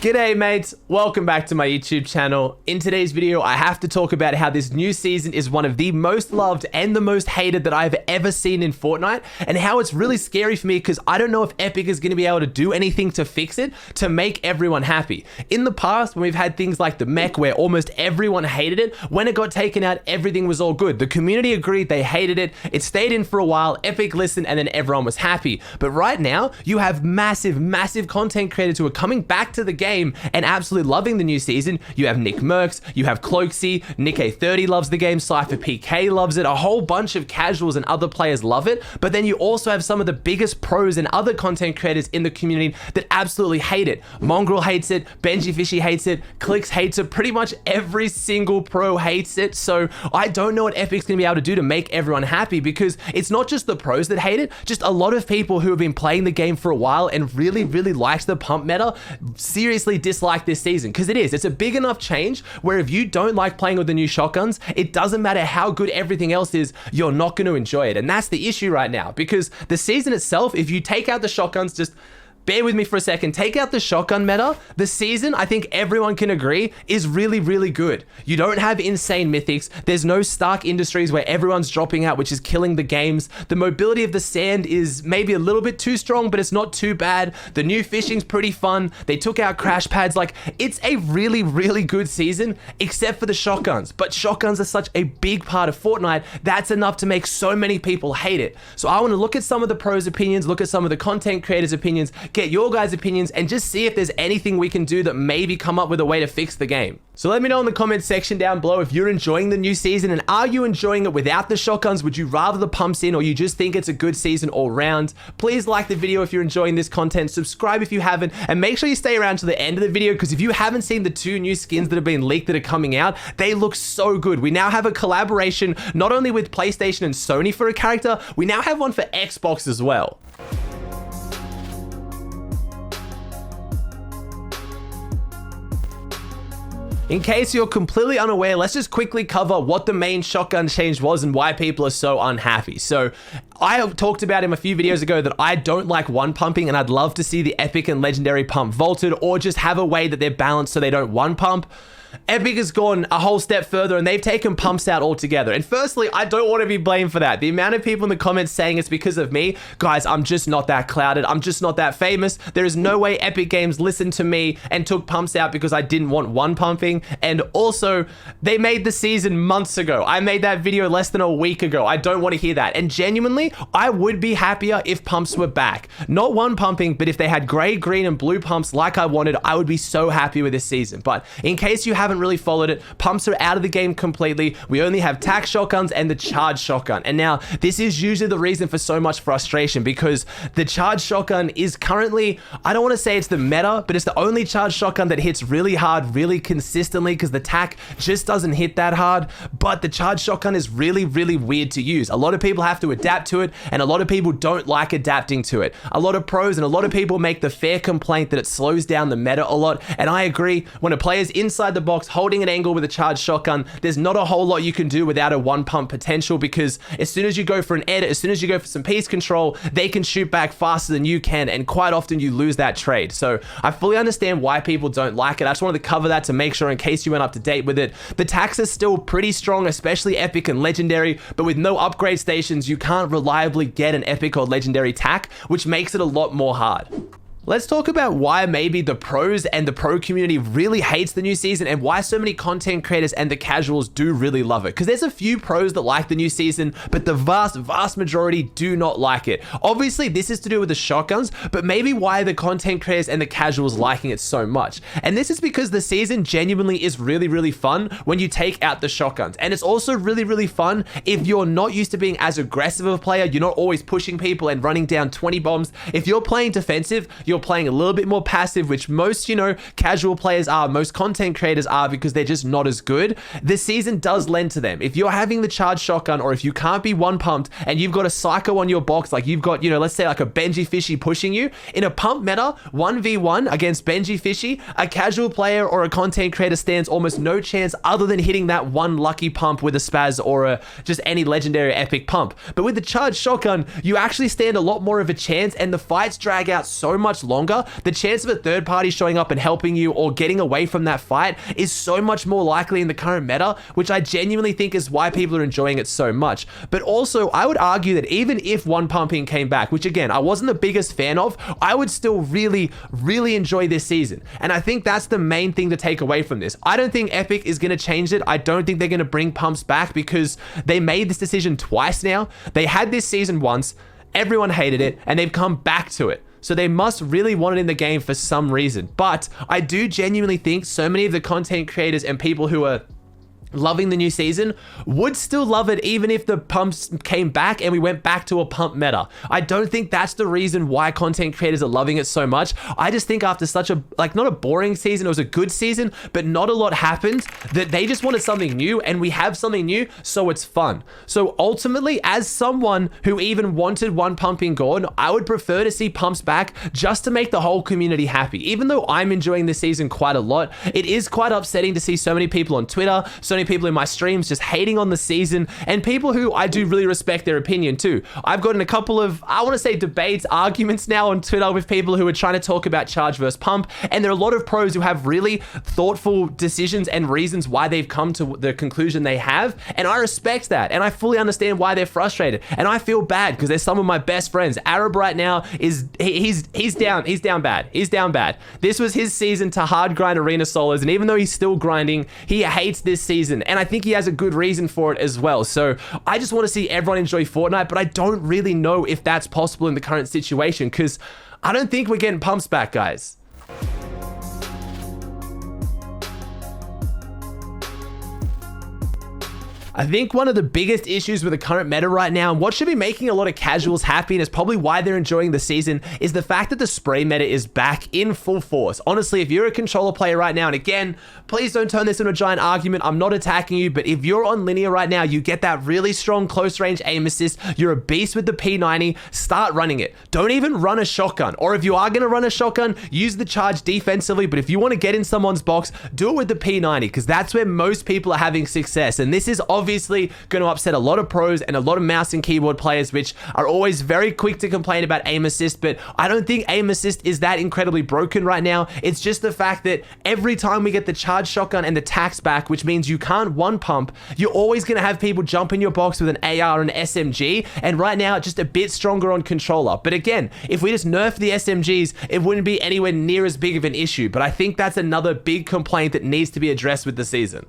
G'day mates, welcome back to my YouTube channel. In today's video, I have to talk about how this new season is one of the most loved and the most hated that I've ever seen in Fortnite, and how it's really scary for me because I don't know if Epic is going to be able to do anything to fix it to make everyone happy. In the past, when we've had things like the mech where almost everyone hated it, when it got taken out, everything was all good. The community agreed, they hated it, it stayed in for a while, Epic listened, and then everyone was happy. But right now, you have massive content creators who are coming back to the game and absolutely loving the new season. You have Nick Mercs, you have Cloaksy, Nick A30 loves the game, sypherpk loves it, a whole bunch of casuals and other players love it, but then you also have some of the biggest pros and other content creators in the community that absolutely hate it. Mongrel hates it, Benji Fishy hates it, Clicks hates it, pretty much every single pro hates it. So I don't know what Epic's gonna be able to do to make everyone happy, because it's not just the pros that hate it, just a lot of people who have been playing the game for a while and really likes the pump meta seriously dislike this season, because it's a big enough change where if you don't like playing with the new shotguns, it doesn't matter how good everything else is, you're not going to enjoy it. And that's the issue right now, because the season itself, if you take out the shotguns, just bear with me for a second, take out the shotgun meta, the season, I think everyone can agree, is really good. You don't have insane mythics, there's no Stark Industries where everyone's dropping out, which is killing the games. The mobility of the sand is maybe a little bit too strong, but it's not too bad. The new fishing's pretty fun. They took out crash pads. Like, it's a really good season, except for the shotguns. But shotguns are such a big part of Fortnite, that's enough to make so many people hate it. So I want to look at some of the pros' opinions, look at some of the content creators' opinions, get your guys' opinions, and just see if there's anything we can do that maybe come up with a way to fix the game. So let me know in the comments section down below if you're enjoying the new season, and are you enjoying it without the shotguns? Would you rather the pumps in, or you just think it's a good season all round? Please like the video if you're enjoying this content, subscribe if you haven't, and make sure you stay around to the end of the video, because if you haven't seen the 2 new skins that have been leaked that are coming out, they look so good. We now have a collaboration not only with PlayStation and Sony for a character, we now have one for Xbox as well. In case you're completely unaware, let's just quickly cover what the main shotgun change was and why people are so unhappy. So I talked about in a few videos ago that I don't like one pumping, and I'd love to see the epic and legendary pump vaulted, or just have a way that they're balanced so they don't one pump. Epic has gone a whole step further and they've taken pumps out altogether. And firstly, I don't want to be blamed for that. The amount of people in the comments saying it's because of me, guys, I'm just not that clouded. I'm just not that famous. There is no way Epic Games listened to me and took pumps out because I didn't want one pumping. And also, they made the season months ago. I made that video less than a week ago. I don't want to hear that. And genuinely, I would be happier if pumps were back. Not one pumping, but if they had gray, green, and blue pumps like I wanted, I would be so happy with this season. But in case you haven't really followed it, pumps are out of the game completely. We only have tac shotguns and the charged shotgun. And now this is usually the reason for so much frustration, because the charged shotgun is currently, I don't want to say it's the meta, but it's the only charged shotgun that hits really hard, really consistently, because the tac just doesn't hit that hard. But the charged shotgun is really weird to use. A lot of people have to adapt to it, and a lot of people don't like adapting to it. A lot of pros and a lot of people make the fair complaint that it slows down the meta a lot. And I agree, when a player's inside the box holding an angle with a charged shotgun, there's not a whole lot you can do without a one pump potential, because as soon as you go for an edit, as soon as you go for some piece control, they can shoot back faster than you can, and quite often you lose that trade. So I fully understand why people don't like it. I just wanted to cover that to make sure in case you went up to date with it. The tax is still pretty strong, especially epic and legendary, but with no upgrade stations, you can't reliably get an epic or legendary tac, which makes it a lot more hard. Let's talk about why maybe the pros and the pro community really hates the new season, and why so many content creators and the casuals do really love it. Because there's a few pros that like the new season, but the vast majority do not like it. Obviously, this is to do with the shotguns, but maybe why the content creators and the casuals liking it so much. And this is because the season genuinely is really fun when you take out the shotguns. And it's also really fun if you're not used to being as aggressive of a player, you're not always pushing people and running down 20 bombs. If you're playing defensive, you're playing a little bit more passive, which most, casual players are, most content creators are, because they're just not as good. This season does lend to them. If you're having the charged shotgun, or if you can't be one pumped and you've got a psycho on your box, like you've got, let's say like a Benji Fishy pushing you, in a pump meta, 1v1 against Benji Fishy, a casual player or a content creator stands almost no chance other than hitting that one lucky pump with a spaz or just any legendary epic pump. But with the charged shotgun, you actually stand a lot more of a chance, and the fights drag out so much much longer, the chance of a third party showing up and helping you or getting away from that fight is so much more likely in the current meta, which I genuinely think is why people are enjoying it so much. But also, I would argue that even if one pumping came back, which again, I wasn't the biggest fan of, I would still really enjoy this season. And I think that's the main thing to take away from this. I don't think Epic is going to change it. I don't think they're going to bring pumps back because they made this decision twice now. They had this season once, everyone hated it, and they've come back to it. So they must really want it in the game for some reason. But I do genuinely think so many of the content creators and people who are loving the new season would still love it even if the pumps came back and we went back to a pump meta. I don't think that's the reason why content creators are loving it so much. I just think after such a, not a boring season, it was a good season, but not a lot happened, that they just wanted something new, and we have something new, so it's fun. So ultimately, as someone who even wanted one pumping gone, I would prefer to see pumps back just to make the whole community happy. Even though I'm enjoying this season quite a lot, it is quite upsetting to see so many people on Twitter, so many people in my streams just hating on the season, and people who I do really respect their opinion too. I've gotten a couple of, I want to say, debates, arguments now on Twitter with people who are trying to talk about charge versus pump, and there are a lot of pros who have really thoughtful decisions and reasons why they've come to the conclusion they have, and I respect that, and I fully understand why they're frustrated, and I feel bad because they're some of my best friends. Arab right now is, he's down bad. This was his season to hard grind arena solos, and even though he's still grinding, he hates this season, and I think he has a good reason for it as well. So I just want to see everyone enjoy Fortnite, but I don't really know if that's possible in the current situation because I don't think we're getting pumps back, guys. I think one of the biggest issues with the current meta right now, and what should be making a lot of casuals happy, and is probably why they're enjoying the season, is the fact that the spray meta is back in full force. Honestly, if you're a controller player right now, and again, please don't turn this into a giant argument, I'm not attacking you, but if you're on linear right now, you get that really strong close range aim assist, you're a beast with the P90, start running it. Don't even run a shotgun, or if you are going to run a shotgun, use the charge defensively, but if you want to get in someone's box, do it with the P90, because that's where most people are having success, and this is obviously going to upset a lot of pros and a lot of mouse and keyboard players, which are always very quick to complain about aim assist, but I don't think aim assist is that incredibly broken right now. It's just the fact that every time we get the charge shotgun and the tax back, which means you can't one pump, you're always going to have people jump in your box with an AR and SMG, and right now it's just a bit stronger on controller. But again, if we just nerf the SMGs, it wouldn't be anywhere near as big of an issue, but I think that's another big complaint that needs to be addressed with the season.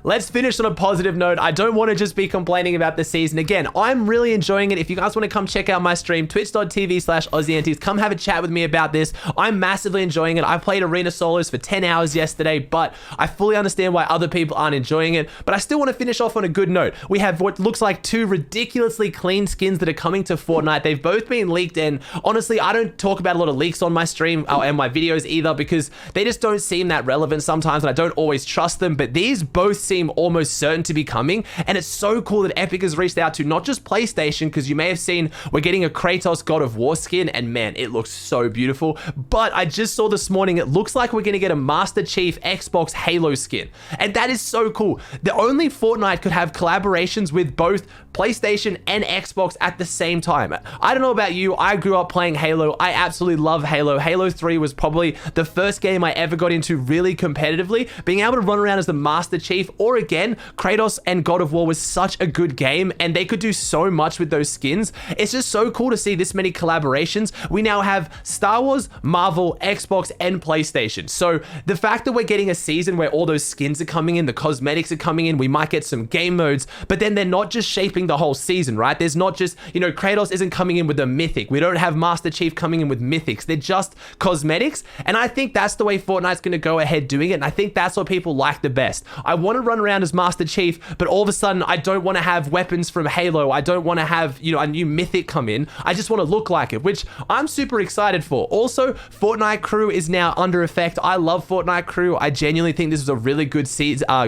Let's finish on a positive note. I don't want to just be complaining about the season. Again, I'm really enjoying it. If you guys want to come check out my stream, twitch.tv/Aussie Antics, come have a chat with me about this. I'm massively enjoying it. I played arena solos for 10 hours yesterday, but I fully understand why other people aren't enjoying it. But I still want to finish off on a good note. We have what looks like 2 ridiculously clean skins that are coming to Fortnite. They've both been leaked, and honestly, I don't talk about a lot of leaks on my stream and my videos either because they just don't seem that relevant sometimes, and I don't always trust them, but these both seem almost certain to be coming, and it's so cool that Epic has reached out to not just PlayStation, because you may have seen we're getting a Kratos God of War skin, and man, it looks so beautiful, but I just saw this morning it looks like we're going to get a Master Chief Xbox Halo skin, and that is so cool. The only Fortnite could have collaborations with both PlayStation and Xbox at the same time. I don't know about you, I grew up playing Halo. I absolutely love Halo. Halo 3 was probably the first game I ever got into really competitively. Being able to run around as the Master Chief, or again, Kratos and God of War was such a good game, and they could do so much with those skins. It's just so cool to see this many collaborations. We now have Star Wars, Marvel, Xbox, and PlayStation. So the fact that we're getting a season where all those skins are coming in, the cosmetics are coming in, we might get some game modes, but then they're not just shaping the whole season, right? There's not just, Kratos isn't coming in with a mythic. We don't have Master Chief coming in with mythics. They're just cosmetics, and I think that's the way Fortnite's going to go ahead doing it, and I think that's what people like the best. I want to run around as Master Chief, but all of a sudden I don't want to have weapons from Halo. I don't want to have, a new mythic come in. I just want to look like it, which I'm super excited for. Also, Fortnite Crew is now under effect. I love Fortnite Crew. I genuinely think this is a really good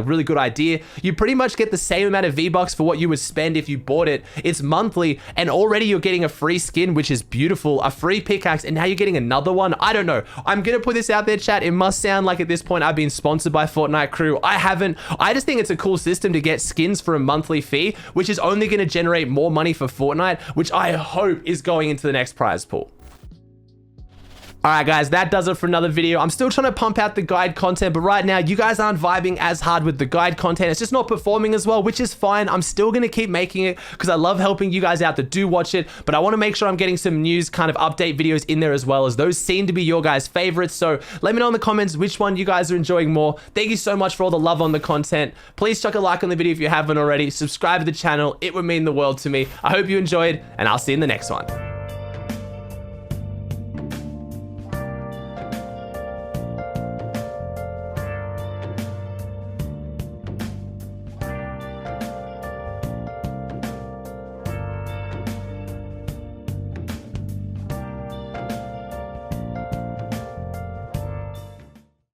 really good idea. You pretty much get the same amount of V-Bucks for what you would spend if you bought it. It's monthly, and already you're getting a free skin, which is beautiful, a free pickaxe, and now you're getting another one. I don't know. I'm gonna put this out there, chat. It must sound like at this point I've been sponsored by Fortnite Crew. I haven't. I just think it's a cool system to get skins for a monthly fee, which is only going to generate more money for Fortnite, which I hope is going into the next prize pool. All right, guys, that does it for another video. I'm still trying to pump out the guide content, but right now you guys aren't vibing as hard with the guide content. It's just not performing as well, which is fine. I'm still going to keep making it because I love helping you guys out that do watch it, but I want to make sure I'm getting some news kind of update videos in there as well, as those seem to be your guys' favorites. So let me know in the comments which one you guys are enjoying more. Thank you so much for all the love on the content. Please chuck a like on the video if you haven't already. Subscribe to the channel. It would mean the world to me. I hope you enjoyed, and I'll see you in the next one.